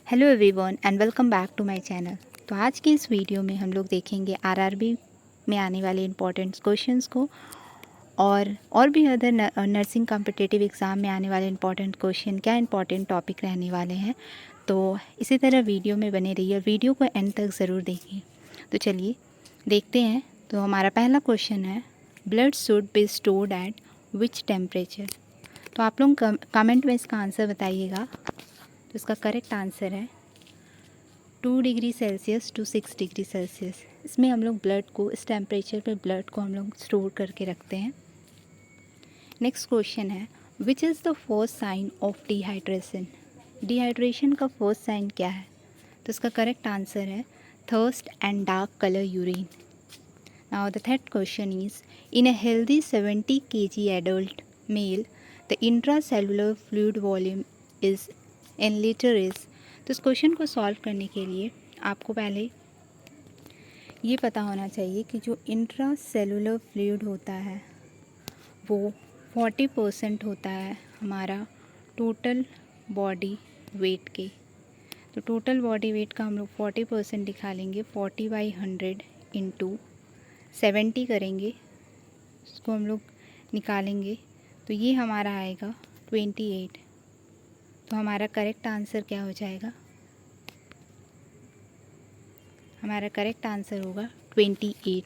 Hello everyone and welcome back to my channel. तो आज की इस वीडियो में हम लोग देखेंगे आरआरबी में आने वाले इम्पॉर्टेंट क्वेश्चंस को और भी अदर नर्सिंग कॉम्पिटिटिव एग्ज़ाम में आने वाले इम्पॉर्टेंट क्वेश्चन, क्या इम्पॉर्टेंट टॉपिक रहने वाले हैं। तो इसी तरह वीडियो में बने रहिए और वीडियो को एंड तक ज़रूर देखिए। तो चलिए देखते हैं। तो हमारा पहला क्वेश्चन है, blood should be stored at which temperature. तो आप लोग कमेंट में इसका आंसर बताइएगा। तो इसका करेक्ट आंसर है 2 degree Celsius to 6 degree Celsius. इसमें हम लोग ब्लड को, इस टेम्परेचर पे ब्लड को हम लोग स्टोर करके रखते हैं। नेक्स्ट क्वेश्चन है, which is the first sign of dehydration. Dehydration का फर्स्ट साइन क्या है? तो इसका करेक्ट आंसर है thirst and dark colour urine. Now the third question is, in a healthy 70 kg adult male the intracellular fluid volume is in litre is. तो इस question को solve करने के लिए आपको पहले ये पता होना चाहिए कि जो इंट्रासेलुलर फ्लूइड होता है वो 40% होता है हमारा टोटल बॉडी वेट के। तो टोटल बॉडी वेट का हम लोग 40% निकालेंगे, 40/100 इंटू 70 करेंगे, इसको हम लोग निकालेंगे तो ये हमारा आएगा 28। तो हमारा करेक्ट आंसर क्या हो जाएगा? हमारा करेक्ट आंसर होगा 28।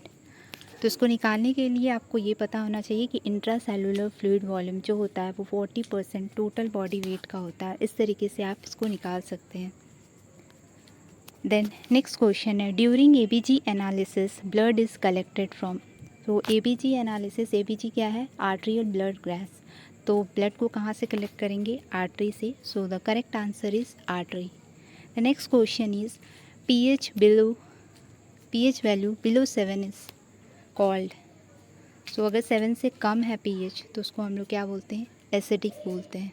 तो इसको निकालने के लिए आपको ये पता होना चाहिए कि इंट्रासेलुलर फ्लूइड वॉल्यूम जो होता है वो 40% टोटल बॉडी वेट का होता है। इस तरीके से आप इसको निकाल सकते हैं। देन नेक्स्ट क्वेश्चन है, during ABG analysis blood is collected from. तो एबीजी एनालिसिस, एबीजी क्या है? Arterial blood gas. तो ब्लड को कहाँ से कलेक्ट करेंगे? आर्टरी से। So the correct answer is artery. The next question is, pH value below 7 is called. सो अगर 7 से कम है pH तो उसको हम लोग क्या बोलते हैं? एसिडिक बोलते हैं।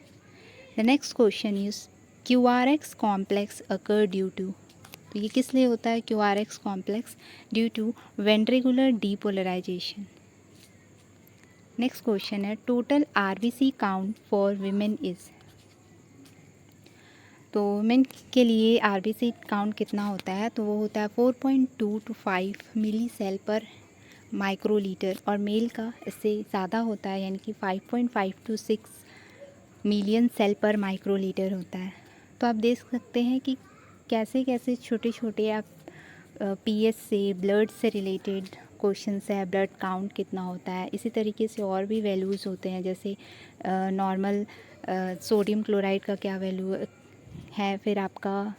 The next question is, QRX complex occur due to. तो ये किस लिए होता है QRX complex? Due to ventricular depolarisation. Next question है, total RBC count for women is. तो वुमेन के लिए RBC काउंट कितना होता है? तो वो होता है 4.2 to 5 मिली सेल पर माइक्रोलीटर, और मेल का इससे ज़्यादा होता है, यानी कि 5.5 to 6 मिलियन सेल पर माइक्रोलीटर होता है। तो आप देख सकते हैं कि कैसे कैसे छोटे छोटे आप पीएच से, ब्लड से रिलेटेड क्वेश्चन है। ब्लड काउंट कितना होता है, इसी तरीके से और भी वैल्यूज़ होते हैं, जैसे नॉर्मल सोडियम क्लोराइड का क्या वैल्यू है, फिर आपका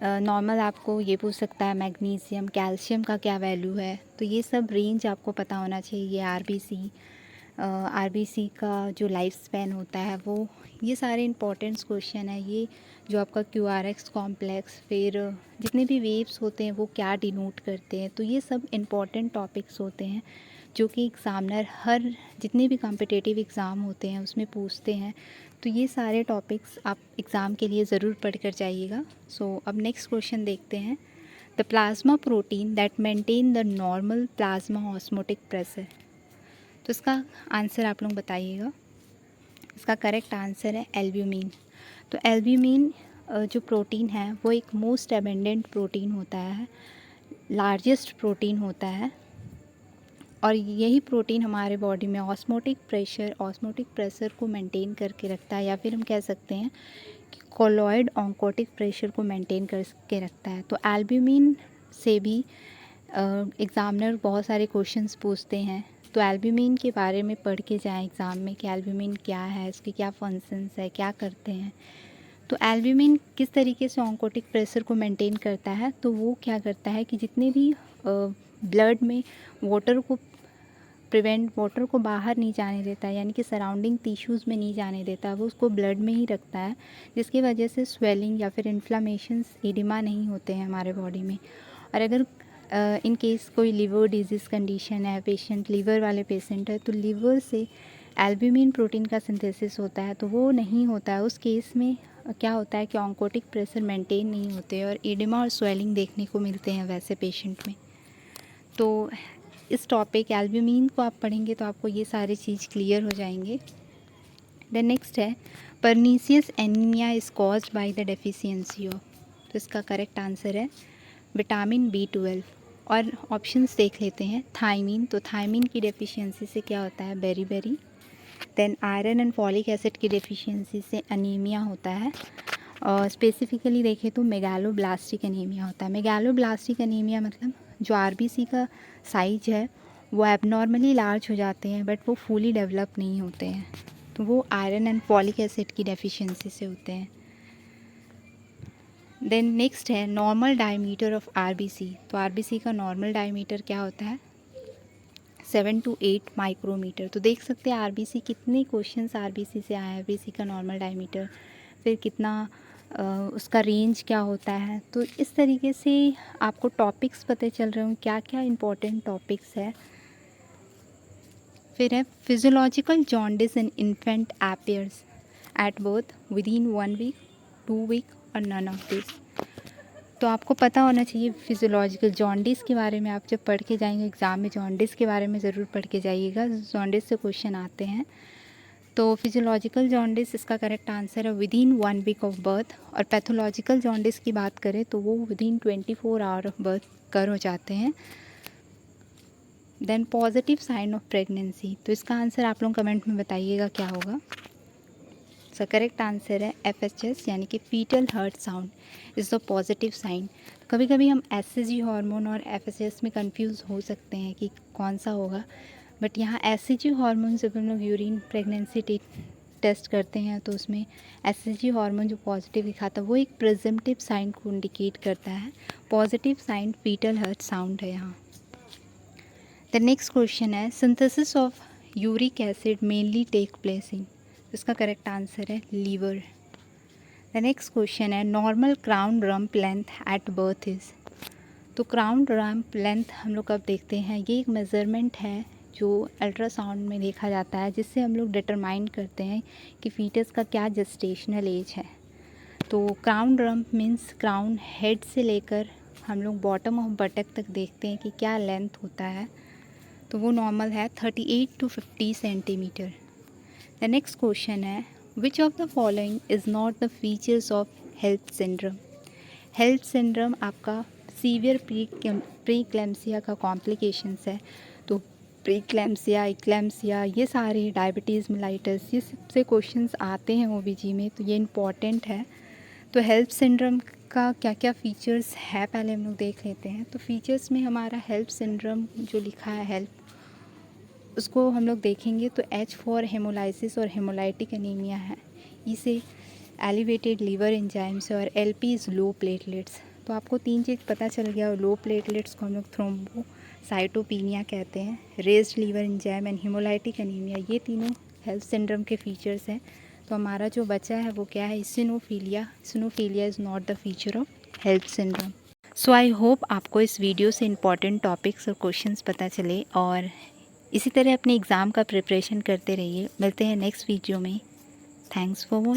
नॉर्मल आपको ये पूछ सकता है मैग्नीशियम, कैल्शियम का क्या वैल्यू है। तो ये सब रेंज आपको पता होना चाहिए। आरबीसी का जो लाइफ स्पैन होता है वो, ये सारे इंपॉर्टेंट्स क्वेश्चन है। ये जो आपका QRX कॉम्प्लेक्स, फिर जितने भी वेव्स होते हैं वो क्या डिनोट करते हैं, तो ये सब इम्पॉर्टेंट टॉपिक्स होते हैं जो कि एग्ज़ामिनर हर जितने भी कॉम्पिटिटिव एग्ज़ाम होते हैं उसमें पूछते हैं। तो ये सारे टॉपिक्स आप एग्ज़ाम के लिए ज़रूर पढ़ कर जाइएगा। सो अब नेक्स्ट क्वेश्चन देखते हैं, the plasma protein that maintain the normal plasma osmotic pressure. तो इसका आंसर आप लोग बताइएगा। इसका करेक्ट आंसर है एल्ब्यूमिन। तो एल्ब्यूमिन जो प्रोटीन है वो एक मोस्ट एबेंडेंट प्रोटीन होता है, लार्जेस्ट प्रोटीन होता है, और यही प्रोटीन हमारे बॉडी में ऑस्मोटिक प्रेशर को मेंटेन करके रखता है, या फिर हम कह सकते हैं कि कोलॉइड ऑन्कोटिक प्रेशर को मेंटेन करके रखता है। तो एल्ब्यूमिन से भी एग्ज़ामिनर बहुत सारे क्वेश्चंस पूछते हैं। तो एल्ब्यूमिन के बारे में पढ़ के जाएं एग्ज़ाम में कि एल्ब्यूमिन क्या है, इसके क्या फंक्शंस है, क्या करते हैं। तो एल्ब्यूमिन किस तरीके से ऑन्कोटिक प्रेशर को मेंटेन करता है? तो वो क्या करता है कि जितने भी ब्लड में वाटर को बाहर नहीं जाने देता है, यानी कि सराउंडिंग टिश्यूज़ में नहीं जाने देता, वो उसको ब्लड में ही रखता है, जिसकी वजह से स्वेलिंग या फिर इन्फ्लामेशंस, एडिमा नहीं होते हैं हमारे बॉडी में। और अगर इन केस कोई लिवर डिजीज़ कंडीशन है, पेशेंट लीवर वाले पेशेंट है, तो लीवर से एल्ब्यूमिन प्रोटीन का सिंथेसिस होता है, तो वो नहीं होता है। उस केस में क्या होता है कि ऑन्कोटिक प्रेशर मेंटेन नहीं होते और एडिमा और स्वेलिंग देखने को मिलते हैं वैसे पेशेंट में। तो इस टॉपिक एल्ब्यूमिन को आप पढ़ेंगे तो आपको ये सारी चीज़ क्लियर हो जाएंगे। देन नेक्स्ट है pernicious anaemia is caused by the deficiency of, तो इसका करेक्ट आंसर है विटामिन B12। और ऑप्शंस देख लेते हैं। थायमीन, तो थायमीन की डेफिशिएंसी से क्या होता है, beriberi. Then iron and folic acid की डेफिशिएंसी से अनीमिया होता है। और स्पेसिफिकली देखें तो मेगालोब्लास्टिक एनीमिया होता है। मेगालोब्लास्टिक एनीमिया मतलब जो आरबीसी का साइज है वो एबनॉर्मली लार्ज हो जाते हैं बट वो फुली डेवलप नहीं होते हैं, तो वो आयरन एंड फॉलिक एसिड की डेफिशिएंसी से होते हैं। देन नेक्स्ट है नॉर्मल डायमीटर ऑफ आरबीसी, तो आरबीसी का नॉर्मल डायमीटर क्या होता है, 7 to 8 माइक्रोमीटर। तो देख सकते हैं आरबीसी, कितने क्वेश्चंस आरबीसी से आए हैं, आरबीसी का नॉर्मल डायमीटर, फिर कितना उसका रेंज क्या होता है। तो इस तरीके से आपको टॉपिक्स पता चल रहे हों क्या क्या इंपॉर्टेंट टॉपिक्स है। फिर है physiological jaundice in infant appears at birth within 1 week, 2 week और नन ऑफ दिस। तो आपको पता होना चाहिए फिजियोलॉजिकल जॉन्डिस के बारे में। आप जब पढ़ के जाएंगे एग्ज़ाम में जॉन्डिस के बारे में ज़रूर पढ़ के जाइएगा, जॉन्डिस से क्वेश्चन आते हैं। तो फिजियोलॉजिकल जॉन्डिस इसका करेक्ट आंसर है within 1 week of birth. और पैथोलॉजिकल जॉन्डिस की बात करें तो वो within 24 hour of birth कर हो जाते हैं। Then positive sign of pregnancy, तो इसका आंसर आप लोग कमेंट में बताइएगा क्या होगा। सो करेक्ट आंसर है FHS यानी कि fetal heart sound is the positive sign. कभी कभी हम SHG हार्मोन और FHS में कंफ्यूज हो सकते हैं कि कौन सा होगा, बट यहाँ SHG हार्मोन जब हम लोग यूरिन प्रेगनेंसी टेस्ट करते हैं तो उसमें SHG हार्मोन जो पॉजिटिव दिखाता है वो एक प्रिजम्पटिव साइन को इंडिकेट करता है। Positive sign fetal heart sound है यहाँ। द नेक्स्ट क्वेश्चन है synthesis of uric acid mainly take place in, इसका करेक्ट आंसर है लीवर। द नेक्स्ट क्वेश्चन है normal crown rump length at birth is, तो क्राउन रम्प लेंथ हम लोग कब देखते हैं, ये एक मेज़रमेंट है जो अल्ट्रासाउंड में देखा जाता है जिससे हम लोग डिटरमाइन करते हैं कि फीटस का क्या जेस्टेशनल एज है। तो crown rump means crown head से लेकर हम लोग बॉटम ऑफ बटक तक देखते हैं कि क्या लेंथ होता है, तो वो नॉर्मल है 38 to 50 centimetre. The next question है which of the following is not the features of health syndrome. Health syndrome आपका सीवियर प्रीक्लेम्सिया का कॉम्प्लिकेशंस है। तो प्रीक्लेम्सिया, इक्लेम्सिया, ये सारे डायबिटीज़ मेलाइटस, ये सबसे क्वेश्चंस आते हैं OBG में, तो ये इम्पॉर्टेंट है। तो हेल्थ सिंड्रोम का क्या क्या फ़ीचर्स है पहले हम लोग देख लेते हैं। तो फीचर्स में हमारा हेल्थ सिंड्रोम जो लिखा है हेल्थ, उसको हम लोग देखेंगे तो H फॉर हेमोलाइसिस और हेमोलाइटिक एनीमिया है, इसे एलिवेटेड लीवर एंजाइम्स और LP इज़ लो प्लेटलेट्स। तो आपको 3 चीज़ पता चल गया। लो प्लेटलेट्स को हम लोग थ्रोम्बोसाइटोपिनिया कहते हैं, raised liver enzyme and haemolytic anaemia, ये तीनों हेल्थ सिंड्रोम के फीचर्स हैं। तो हमारा जो बचा है वो क्या है, eosinophilia. Eosinophilia is not the feature of health syndrome. So I hope आपको इस वीडियो से इम्पॉर्टेंट टॉपिक्स और क्वेश्चंस पता चले और इसी तरह अपने एग्ज़ाम का प्रिपरेशन करते रहिए। मिलते हैं नेक्स्ट वीडियो में। Thanks for watching.